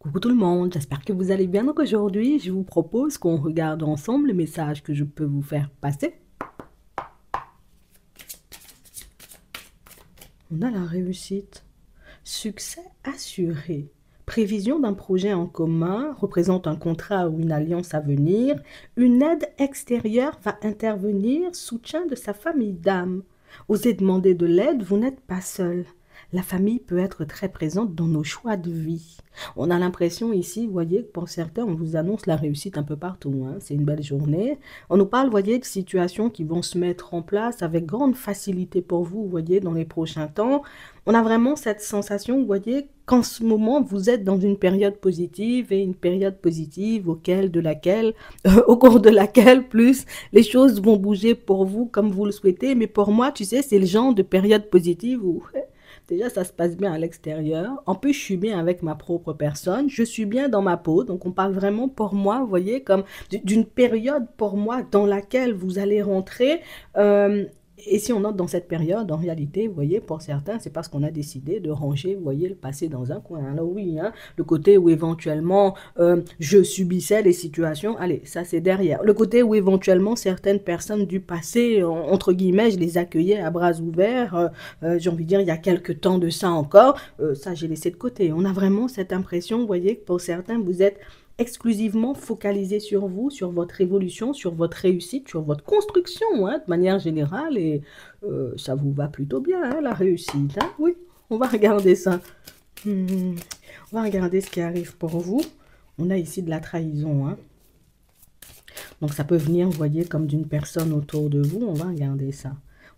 Coucou tout le monde, j'espère que vous allez bien. Donc aujourd'hui, je vous propose qu'on regarde ensemble le message que je peux vous faire passer. On a la réussite. Succès assuré. Prévision d'un projet en commun représente un contrat ou une alliance à venir. Une aide extérieure va intervenir, soutien de sa famille d'âme. Osez demander de l'aide, vous n'êtes pas seul. La famille peut être très présente dans nos choix de vie. On a l'impression ici, vous voyez, que pour certains, on vous annonce la réussite un peu partout, hein. C'est une belle journée. On nous parle, vous voyez, de situations qui vont se mettre en place avec grande facilité pour vous, vous voyez, dans les prochains temps. On a vraiment cette sensation, vous voyez, qu'en ce moment, vous êtes dans une période positive et une période positive au cours de laquelle, plus les choses vont bouger pour vous comme vous le souhaitez. Mais pour moi, tu sais, c'est le genre de période positive où déjà, ça se passe bien à l'extérieur. En plus, je suis bien avec ma propre personne. Je suis bien dans ma peau. Donc, on parle vraiment pour moi, vous voyez, comme d'une période pour moi dans laquelle vous allez rentrer. Et si on entre dans cette période, en réalité, vous voyez, pour certains, c'est parce qu'on a décidé de ranger, vous voyez, le passé dans un coin. Alors oui, hein, le côté où éventuellement je subissais les situations, allez, ça c'est derrière. Le côté où éventuellement certaines personnes du passé, entre guillemets, je les accueillais à bras ouverts, j'ai envie de dire, il y a quelques temps de ça encore, ça j'ai laissé de côté. On a vraiment cette impression, vous voyez, que pour certains, vous êtes exclusivement focalisé sur vous, sur votre évolution, sur votre réussite, sur votre construction, hein, de manière générale, et ça vous va plutôt bien, hein, la réussite, hein. Oui, on va regarder ça. On va regarder ce qui arrive pour vous. On a ici de la trahison, hein. Donc ça peut venir, vous voyez, comme d'une personne autour de vous. On va regarder ça.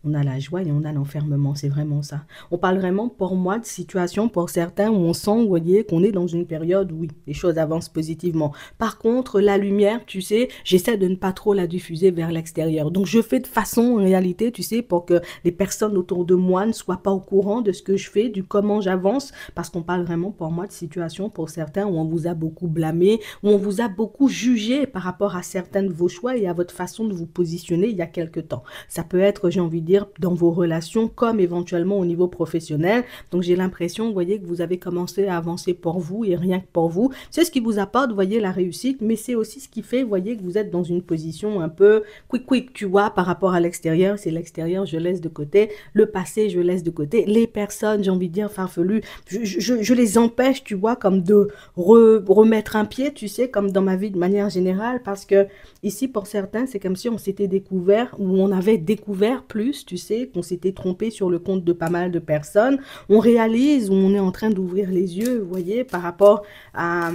On a la joie et on a l'enfermement, c'est vraiment ça. On parle vraiment, pour moi, de situation pour certains où on sent, vous voyez, qu'on est dans une période où, oui, les choses avancent positivement. Par contre, la lumière, tu sais, j'essaie de ne pas trop la diffuser vers l'extérieur. Donc, je fais de façon, en réalité, tu sais, pour que les personnes autour de moi ne soient pas au courant de ce que je fais, du comment j'avance, parce qu'on parle vraiment, pour moi, de situation pour certains où on vous a beaucoup blâmé, où on vous a beaucoup jugé par rapport à certains de vos choix et à votre façon de vous positionner il y a quelque temps. Ça peut être, j'ai envie de dire, dans vos relations comme éventuellement au niveau professionnel. Donc j'ai l'impression, vous voyez, que vous avez commencé à avancer pour vous et rien que pour vous. C'est ce qui vous apporte, vous voyez, la réussite, mais c'est aussi ce qui fait, vous voyez, que vous êtes dans une position un peu quick, tu vois, par rapport à l'extérieur. C'est l'extérieur, je laisse de côté. Le passé, je laisse de côté. Les personnes, j'ai envie de dire, farfelues, je les empêche, tu vois, comme de remettre un pied, tu sais, comme dans ma vie de manière générale, parce que ici, pour certains, c'est comme si on s'était découvert, ou on avait découvert plus, tu sais, qu'on s'était trompé sur le compte de pas mal de personnes. On réalise, ou on est en train d'ouvrir les yeux, vous voyez, par rapport à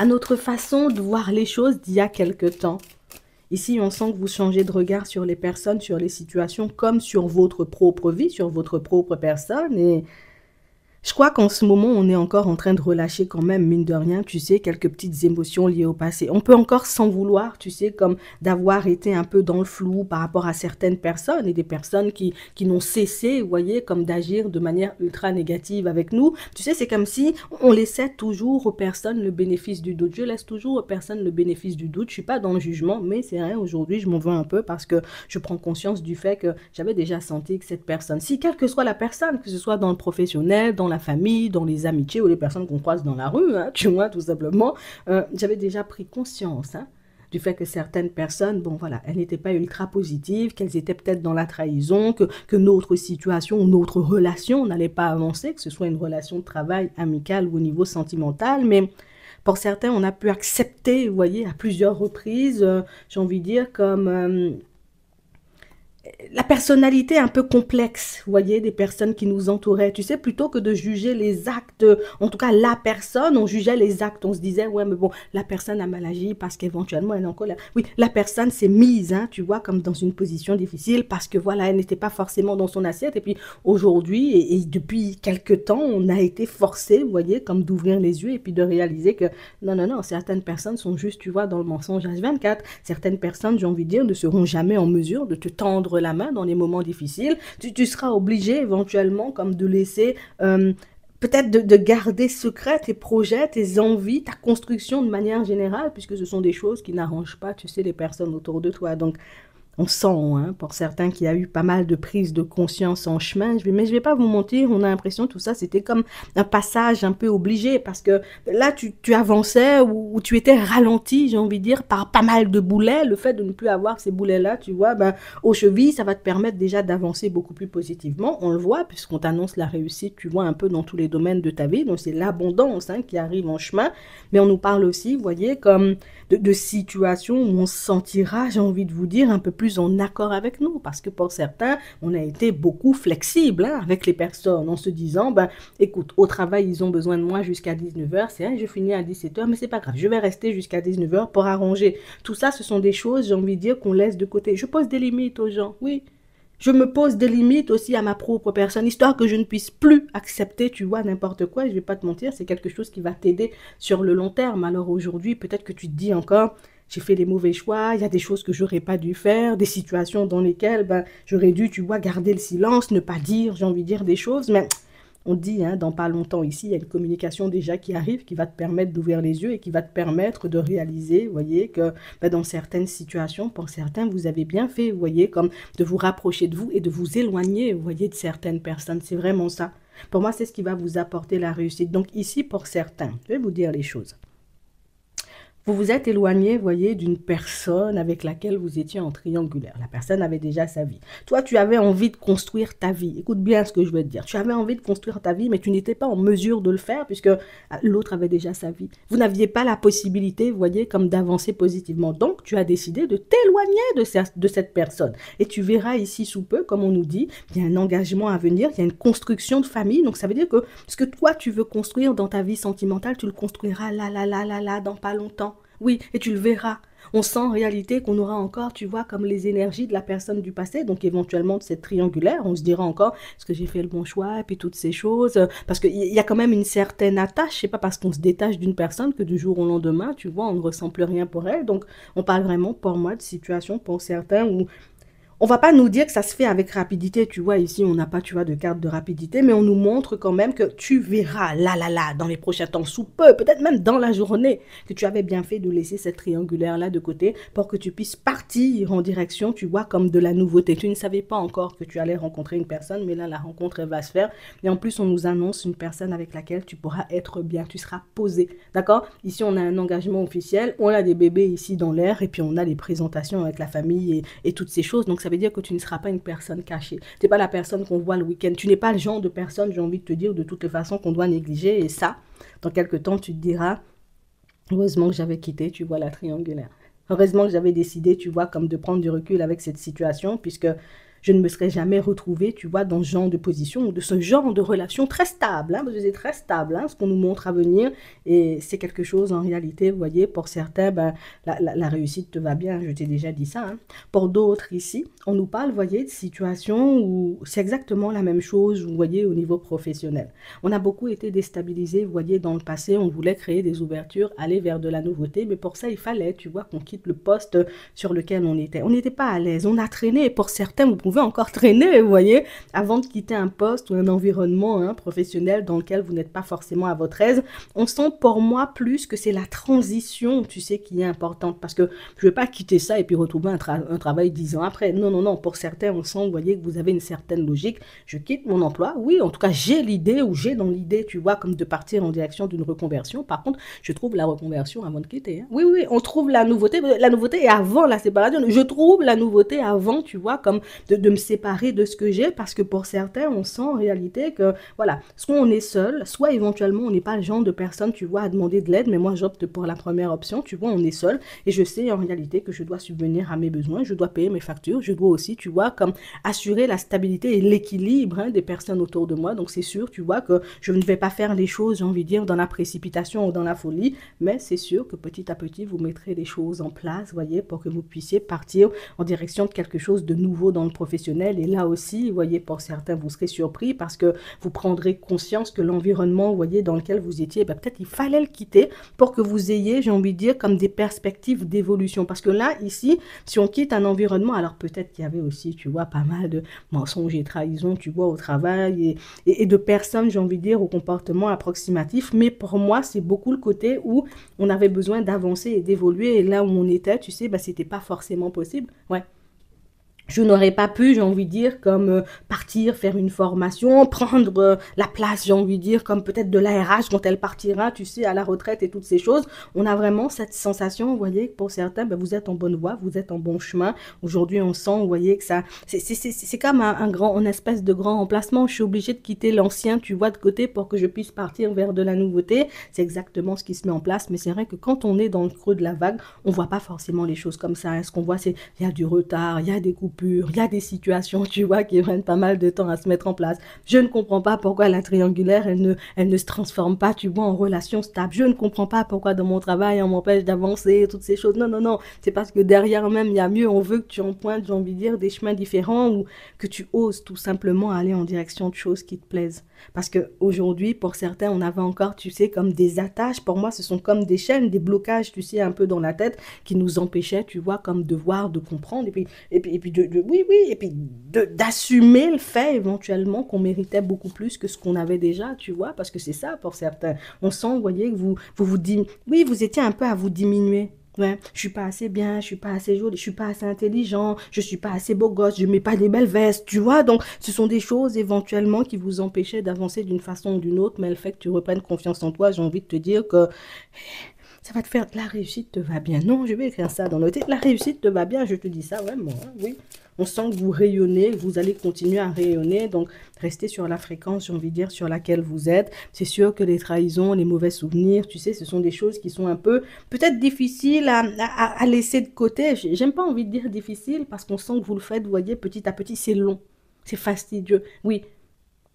notre façon de voir les choses d'il y a quelque temps. Ici, on sent que vous changez de regard sur les personnes, sur les situations, comme sur votre propre vie, sur votre propre personne, et je crois qu'en ce moment, on est encore en train de relâcher quand même, mine de rien, tu sais, quelques petites émotions liées au passé. On peut encore s'en vouloir, tu sais, comme d'avoir été un peu dans le flou par rapport à certaines personnes et des personnes qui n'ont cessé, vous voyez, comme d'agir de manière ultra négative avec nous. Tu sais, c'est comme si on laissait toujours aux personnes le bénéfice du doute. Je laisse toujours aux personnes le bénéfice du doute. Je suis pas dans le jugement, mais c'est rien, aujourd'hui, je m'en veux un peu parce que je prends conscience du fait que j'avais déjà senti que cette personne, si quelle que soit la personne, que ce soit dans le professionnel, dans la famille, dans les amitiés ou les personnes qu'on croise dans la rue, hein, tu vois, tout simplement, j'avais déjà pris conscience, hein, du fait que certaines personnes, bon voilà, elles n'étaient pas ultra positives, qu'elles étaient peut-être dans la trahison, que notre situation, notre relation n'allait pas avancer, que ce soit une relation de travail, amicale ou au niveau sentimental, mais pour certains, on a pu accepter, vous voyez, à plusieurs reprises, j'ai envie de dire, comme la personnalité un peu complexe, vous voyez, des personnes qui nous entouraient. Tu sais, plutôt que de juger les actes, en tout cas la personne, on jugeait les actes. On se disait, ouais, mais bon, la personne a mal agi parce qu'éventuellement, elle est encore là. Oui, la personne s'est mise, hein, tu vois, comme dans une position difficile parce que, voilà, elle n'était pas forcément dans son assiette. Et puis, aujourd'hui, et depuis quelques temps, on a été forcé, vous voyez, comme d'ouvrir les yeux et puis de réaliser que, non, non, non, certaines personnes sont juste, tu vois, dans le mensonge H24. Certaines personnes, j'ai envie de dire, ne seront jamais en mesure de te tendre la main dans les moments difficiles. Tu seras obligé éventuellement comme de laisser peut-être de garder secret tes projets, tes envies, ta construction de manière générale, puisque ce sont des choses qui n'arrangent pas, tu sais, les personnes autour de toi. Donc, On sent, hein, pour certains, qu'il y a eu pas mal de prises de conscience en chemin. Mais je vais pas vous mentir, on a l'impression que tout ça, c'était comme un passage un peu obligé parce que là, tu avançais ou tu étais ralenti, j'ai envie de dire, par pas mal de boulets. Le fait de ne plus avoir ces boulets-là, tu vois, ben, aux chevilles, ça va te permettre déjà d'avancer beaucoup plus positivement. On le voit puisqu'on t'annonce la réussite, tu vois, un peu dans tous les domaines de ta vie. Donc, c'est l'abondance, hein, qui arrive en chemin. Mais on nous parle aussi, vous voyez, comme de situations où on se sentira, j'ai envie de vous dire, un peu plus en accord avec nous. Parce que pour certains, on a été beaucoup flexible, hein, avec les personnes en se disant, ben, écoute, au travail, ils ont besoin de moi jusqu'à 19h. C'est, hein, je finis à 17h, mais c'est pas grave. Je vais rester jusqu'à 19h pour arranger. Tout ça, ce sont des choses, j'ai envie de dire, qu'on laisse de côté. Je pose des limites aux gens, oui. Je me pose des limites aussi à ma propre personne, histoire que je ne puisse plus accepter, tu vois, n'importe quoi. Je vais pas te mentir, c'est quelque chose qui va t'aider sur le long terme. Alors aujourd'hui, peut-être que tu te dis encore, j'ai fait les mauvais choix, il y a des choses que j'aurais pas dû faire, des situations dans lesquelles ben, j'aurais dû, tu vois, garder le silence, ne pas dire, j'ai envie de dire des choses, mais on dit, hein, dans pas longtemps ici, il y a une communication déjà qui arrive, qui va te permettre d'ouvrir les yeux et qui va te permettre de réaliser, vous voyez, que ben, dans certaines situations, pour certains, vous avez bien fait, vous voyez, comme de vous rapprocher de vous et de vous éloigner, vous voyez, de certaines personnes. C'est vraiment ça. Pour moi, c'est ce qui va vous apporter la réussite. Donc ici, pour certains, je vais vous dire les choses. Vous vous êtes éloigné, voyez, d'une personne avec laquelle vous étiez en triangulaire. La personne avait déjà sa vie. Toi, tu avais envie de construire ta vie. Écoute bien ce que je veux te dire. Tu avais envie de construire ta vie, mais tu n'étais pas en mesure de le faire puisque l'autre avait déjà sa vie. Vous n'aviez pas la possibilité, vous voyez, comme d'avancer positivement. Donc, tu as décidé de t'éloigner de cette personne. Et tu verras ici sous peu, comme on nous dit, il y a un engagement à venir, il y a une construction de famille. Donc, ça veut dire que ce que toi, tu veux construire dans ta vie sentimentale, tu le construiras là, dans pas longtemps. Oui, et tu le verras. On sent en réalité qu'on aura encore, tu vois, comme les énergies de la personne du passé, donc éventuellement de cette triangulaire, on se dira encore, est-ce que j'ai fait le bon choix, et puis toutes ces choses, parce qu'il y a quand même une certaine attache, c'est pas parce qu'on se détache d'une personne que du jour au lendemain, tu vois, on ne ressent plus rien pour elle, donc on parle vraiment pour moi de situations pour certains où on va pas nous dire que ça se fait avec rapidité, tu vois, ici on n'a pas, tu vois, de carte de rapidité, mais on nous montre quand même que tu verras là, dans les prochains temps, sous peu, peut-être même dans la journée, que tu avais bien fait de laisser cette triangulaire-là de côté pour que tu puisses partir en direction, tu vois, comme de la nouveauté. Tu ne savais pas encore que tu allais rencontrer une personne, mais là, la rencontre, elle va se faire. Et en plus, on nous annonce une personne avec laquelle tu pourras être bien, tu seras posé, d'accord? Ici, on a un engagement officiel, on a des bébés ici dans l'air, et puis on a les présentations avec la famille et toutes ces choses, donc ça veut dire que tu ne seras pas une personne cachée. Tu n'es pas la personne qu'on voit le week-end. Tu n'es pas le genre de personne, j'ai envie de te dire, de toutes les façons qu'on doit négliger. Et ça, dans quelques temps, tu te diras, heureusement que j'avais quitté, tu vois, la triangulaire. Heureusement que j'avais décidé, tu vois, comme de prendre du recul avec cette situation, puisque je ne me serais jamais retrouvée, tu vois, dans ce genre de position ou de ce genre de relation très stable, hein, parce que c'est très stable, hein, ce qu'on nous montre à venir, et c'est quelque chose en réalité, vous voyez, pour certains, ben, la réussite te va bien, je t'ai déjà dit ça, hein. Pour d'autres ici, on nous parle, vous voyez, de situations où c'est exactement la même chose, vous voyez, au niveau professionnel. On a beaucoup été déstabilisés, vous voyez, dans le passé, on voulait créer des ouvertures, aller vers de la nouveauté, mais pour ça, il fallait, tu vois, qu'on quitte le poste sur lequel on était. On n'était pas à l'aise, on a traîné, et pour certains, vous pouvez encore traîner, vous voyez, avant de quitter un poste ou un environnement, hein, professionnel dans lequel vous n'êtes pas forcément à votre aise. On sent pour moi plus que c'est la transition, tu sais, qui est importante, parce que je ne vais pas quitter ça et puis retrouver un travail 10 ans après. Non, non, non, pour certains, on sent, vous voyez, que vous avez une certaine logique. Je quitte mon emploi, oui, en tout cas, j'ai l'idée ou j'ai dans l'idée, tu vois, comme de partir en direction d'une reconversion. Par contre, je trouve la reconversion avant de quitter, hein. Oui, oui, on trouve la nouveauté est avant la séparation. Je trouve la nouveauté avant, tu vois, comme de me séparer de ce que j'ai, parce que pour certains, on sent en réalité que, voilà, soit on est seul, soit éventuellement on n'est pas le genre de personne, tu vois, à demander de l'aide, mais moi j'opte pour la première option, tu vois, on est seul, et je sais en réalité que je dois subvenir à mes besoins, je dois payer mes factures, je dois aussi, tu vois, comme assurer la stabilité et l'équilibre, hein, des personnes autour de moi, donc c'est sûr, tu vois, que je ne vais pas faire les choses, j'ai envie de dire, dans la précipitation ou dans la folie, mais c'est sûr que petit à petit, vous mettrez les choses en place, voyez, pour que vous puissiez partir en direction de quelque chose de nouveau dans le professionnel. Et là aussi, vous voyez, pour certains, vous serez surpris parce que vous prendrez conscience que l'environnement, vous voyez, dans lequel vous étiez, ben, peut-être il fallait le quitter pour que vous ayez, j'ai envie de dire, comme des perspectives d'évolution. Parce que là, ici, si on quitte un environnement, alors peut-être qu'il y avait aussi, tu vois, pas mal de mensonges et trahisons, tu vois, au travail et de personnes, j'ai envie de dire, au comportement approximatif. Mais pour moi, c'est beaucoup le côté où on avait besoin d'avancer et d'évoluer. Et là où on était, tu sais, ben, c'était pas forcément possible. Ouais. je n'aurais pas pu, j'ai envie de dire, comme partir, faire une formation, prendre la place, j'ai envie de dire, comme peut-être de la RH quand elle partira, tu sais, à la retraite et toutes ces choses. On a vraiment cette sensation, vous voyez, que pour certains, ben, vous êtes en bonne voie, vous êtes en bon chemin. Aujourd'hui, on sent, vous voyez, que ça, c'est comme un grand, une espèce de grand remplacement. Je suis obligée de quitter l'ancien, tu vois, de côté pour que je puisse partir vers de la nouveauté. C'est exactement ce qui se met en place. Mais c'est vrai que quand on est dans le creux de la vague, on voit pas forcément les choses comme ça. Ce qu'on voit, c'est il y a du retard, il y a des coupures, il y a des situations, tu vois, qui prennent pas mal de temps à se mettre en place. Je ne comprends pas pourquoi la triangulaire, elle ne se transforme pas, tu vois, en relation stable. Je ne comprends pas pourquoi dans mon travail, on m'empêche d'avancer, toutes ces choses. Non, non, non. C'est parce que derrière même, il y a mieux. On veut que tu empruntes, j'ai envie de dire, des chemins différents ou que tu oses tout simplement aller en direction de choses qui te plaisent. Parce qu'aujourd'hui, pour certains, on avait encore, tu sais, comme des attaches. Pour moi, ce sont comme des chaînes, des blocages, tu sais, un peu dans la tête qui nous empêchaient, tu vois, comme de voir, de comprendre. Et puis oui, oui, et puis d'assumer le fait éventuellement qu'on méritait beaucoup plus que ce qu'on avait déjà, tu vois, parce que c'est ça pour certains. On sent, vous voyez, que vous dites, oui, vous étiez un peu à vous diminuer. Ouais, je suis pas assez bien, je suis pas assez jolie, je suis pas assez intelligent, je suis pas assez beau gosse, je mets pas des belles vestes, tu vois. Donc, ce sont des choses éventuellement qui vous empêchaient d'avancer d'une façon ou d'une autre, mais le fait que tu reprennes confiance en toi, j'ai envie de te dire que ça va te faire la réussite te va bien. Non, je vais écrire ça dans le titre. La réussite te va bien, je te dis ça vraiment, hein, oui. On sent que vous rayonnez, que vous allez continuer à rayonner. Donc, restez sur la fréquence, j'ai envie de dire, sur laquelle vous êtes. C'est sûr que les trahisons, les mauvais souvenirs, tu sais, ce sont des choses qui sont un peu, peut-être difficiles à laisser de côté. J'aime pas envie de dire difficile parce qu'on sent que vous le faites, vous voyez, petit à petit, c'est long. C'est fastidieux. Oui,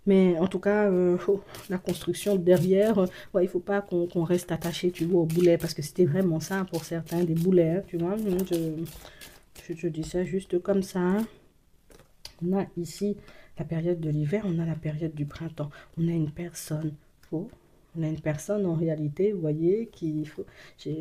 mais en tout cas, la construction derrière, ouais, il ne faut pas qu'on reste attaché, tu vois, au boulet, parce que c'était vraiment ça pour certains, des boulets, hein, tu vois. Je dis ça juste comme ça, hein. On a ici la période de l'hiver, on a la période du printemps. On a une personne, oh, on a une personne en réalité, vous voyez, tu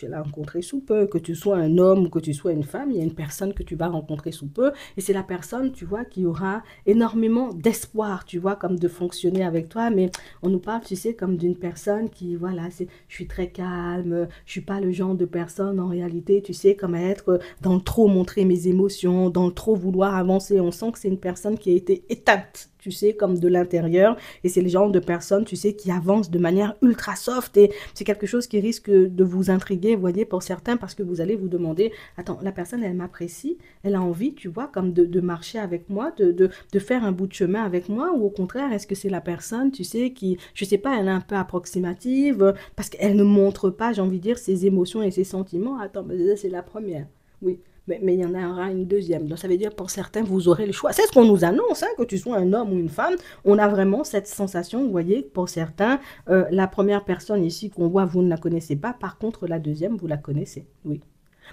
l'as rencontré sous peu, que tu sois un homme ou que tu sois une femme, il y a une personne que tu vas rencontrer sous peu, et c'est la personne, tu vois, qui aura énormément d'espoir, tu vois, comme de fonctionner avec toi, mais on nous parle, tu sais, comme d'une personne qui, voilà, je suis très calme, je suis pas le genre de personne en réalité, tu sais, comme à être dans le trop montrer mes émotions, dans le trop vouloir avancer. On sent que c'est une personne qui a été éteinte, tu sais, comme de l'intérieur. Et c'est le genre de personne, tu sais, qui avance de manière ultra soft. Et c'est quelque chose qui risque de vous intriguer, vous voyez, pour certains, parce que vous allez vous demander, attends, la personne, elle m'apprécie, elle a envie, tu vois, comme de marcher avec moi, de faire un bout de chemin avec moi, ou au contraire, est-ce que c'est la personne, tu sais, qui, je sais pas, elle est un peu approximative, parce qu'elle ne montre pas, j'ai envie de dire, ses émotions et ses sentiments. Attends, mais c'est la première. Oui. Mais il y en aura une deuxième. Donc, ça veut dire pour certains, vous aurez le choix. C'est ce qu'on nous annonce, hein, que tu sois un homme ou une femme. On a vraiment cette sensation, vous voyez, pour certains, la première personne ici qu'on voit, vous ne la connaissez pas. Par contre, la deuxième, vous la connaissez. Oui.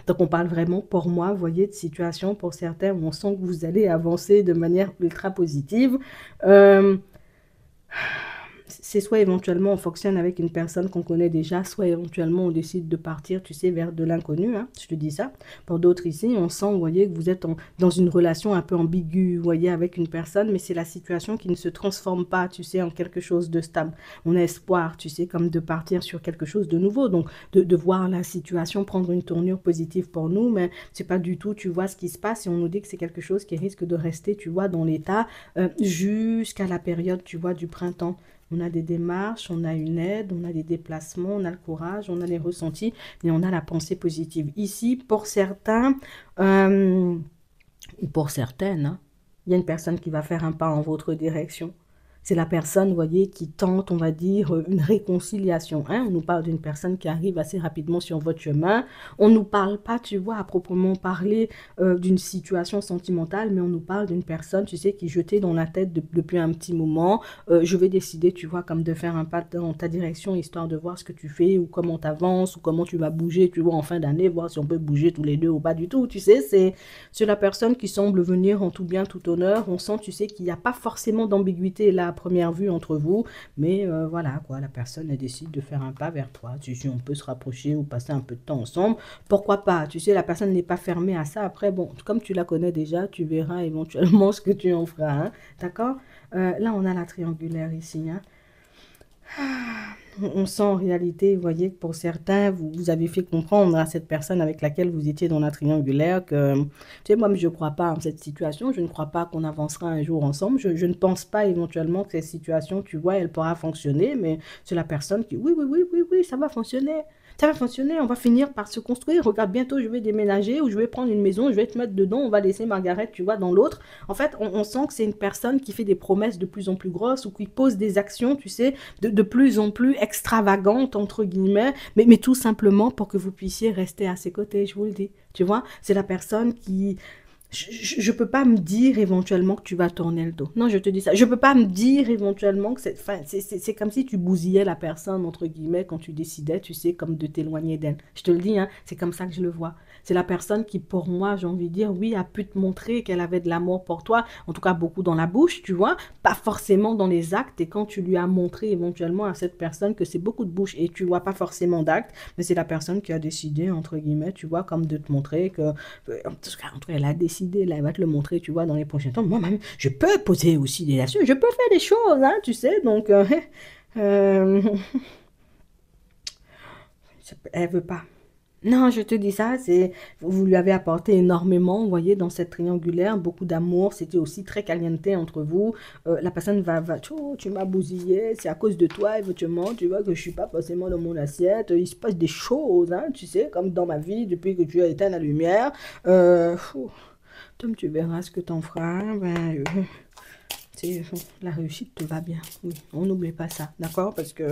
Donc, on parle vraiment, pour moi, vous voyez, de situation pour certains où on sent que vous allez avancer de manière ultra positive. Euh, c'est soit éventuellement on fonctionne avec une personne qu'on connaît déjà, soit éventuellement on décide de partir, tu sais, vers de l'inconnu, hein, je te dis ça. Pour d'autres ici, on sent, vous voyez, que vous êtes dans une relation un peu ambiguë, vous voyez, avec une personne, mais c'est la situation qui ne se transforme pas, tu sais, en quelque chose de stable. On a espoir, tu sais, comme de partir sur quelque chose de nouveau, donc de voir la situation prendre une tournure positive pour nous, mais c'est pas du tout, tu vois, ce qui se passe et on nous dit que c'est quelque chose qui risque de rester, tu vois, dans l'état jusqu'à la période, tu vois, du printemps. On a des démarches, on a une aide, on a des déplacements, on a le courage, on a les ressentis et on a la pensée positive. Ici, pour certains, ou pour certaines, hein, il y a une personne qui va faire un pas en votre direction. C'est la personne, vous voyez, qui tente, on va dire, une réconciliation, hein. On nous parle d'une personne qui arrive assez rapidement sur votre chemin. On ne nous parle pas, tu vois, à proprement parler d'une situation sentimentale, mais on nous parle d'une personne, tu sais, qui est jetée dans la tête depuis un petit moment. Je vais décider, tu vois, comme de faire un pas dans ta direction, histoire de voir ce que tu fais, ou comment tu avances, ou comment tu vas bouger, tu vois, en fin d'année, voir si on peut bouger tous les deux ou pas du tout. Tu sais, c'est la personne qui semble venir en tout bien, tout honneur. On sent, tu sais, qu'il n'y a pas forcément d'ambiguïté là à première vue entre vous, mais voilà, quoi, la personne, elle décide de faire un pas vers toi. Si on peut se rapprocher ou passer un peu de temps ensemble, pourquoi pas? Tu sais, la personne n'est pas fermée à ça. Après, bon, comme tu la connais déjà, tu verras éventuellement ce que tu en feras, hein, d'accord? Là, on a la triangulaire ici, hein. On sent en réalité, vous voyez, que pour certains, vous avez fait comprendre à cette personne avec laquelle vous étiez dans la triangulaire que, tu sais, moi, je ne crois pas en cette situation, je ne crois pas qu'on avancera un jour ensemble, je ne pense pas éventuellement que cette situation, tu vois, elle pourra fonctionner, mais c'est la personne qui, oui, oui, oui, oui, oui, ça va fonctionner. Ça va fonctionner, on va finir par se construire. Regarde, bientôt je vais déménager ou je vais prendre une maison, je vais te mettre dedans, on va laisser Margaret, tu vois, dans l'autre. En fait, on sent que c'est une personne qui fait des promesses de plus en plus grosses ou qui pose des actions, tu sais, de plus en plus extravagante, entre guillemets, mais tout simplement pour que vous puissiez rester à ses côtés, je vous le dis. Tu vois, c'est la personne qui... Je peux pas me dire éventuellement que tu vas tourner le dos. Non, je te dis ça. Je peux pas me dire éventuellement que c'est... Enfin, c'est comme si tu bousillais la personne, entre guillemets, quand tu décidais, tu sais, comme de t'éloigner d'elle. Je te le dis, hein, c'est comme ça que je le vois. C'est la personne qui, pour moi, j'ai envie de dire, oui, a pu te montrer qu'elle avait de l'amour pour toi, en tout cas beaucoup dans la bouche, tu vois, pas forcément dans les actes. Et quand tu lui as montré éventuellement à cette personne que c'est beaucoup de bouche et tu vois pas forcément d'actes, mais c'est la personne qui a décidé, entre guillemets, tu vois, comme de te montrer que, en tout cas, elle a décidé, là, elle va te le montrer, tu vois, dans les prochains temps. Moi-même, je peux poser aussi des actions, je peux faire des choses, hein, tu sais, donc, euh, elle veut pas. Non, je te dis ça, c'est vous lui avez apporté énormément, vous voyez, dans cette triangulaire, beaucoup d'amour, c'était aussi très caliente entre vous. La personne va oh, tu m'as bousillé, c'est à cause de toi, éventuellement, tu vois que je suis pas forcément dans mon assiette. Il se passe des choses, hein, tu sais, comme dans ma vie, depuis que tu as éteint la lumière. Tom, tu verras ce que t'en feras. Ben, tu sais, la réussite te va bien. Oui, on n'oublie pas ça, d'accord? Parce que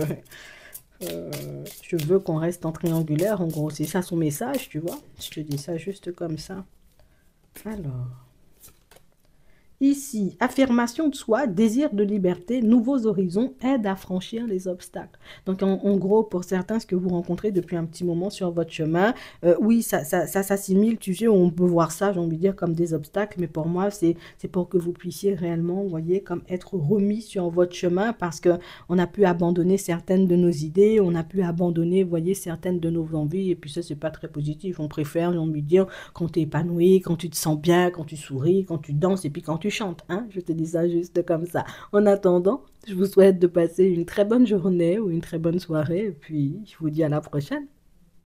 je veux qu'on reste en triangulaire, en gros, c'est ça son message, tu vois. Je te dis ça juste comme ça. Alors, ici, affirmation de soi, désir de liberté, nouveaux horizons, aide à franchir les obstacles. Donc, en gros, pour certains, ce que vous rencontrez depuis un petit moment sur votre chemin, oui, ça s'assimile, tu sais, on peut voir ça, j'ai envie de dire, comme des obstacles, mais pour moi, c'est pour que vous puissiez réellement, vous voyez, comme être remis sur votre chemin parce que on a pu abandonner certaines de nos idées, on a pu abandonner, vous voyez, certaines de nos envies, et puis ça, c'est pas très positif. On préfère, j'ai envie de dire, quand tu es épanoui, quand tu te sens bien, quand tu souris, quand tu danses et puis quand tu chantes. Hein? Je te dis ça juste comme ça. En attendant, je vous souhaite de passer une très bonne journée ou une très bonne soirée et puis je vous dis à la prochaine.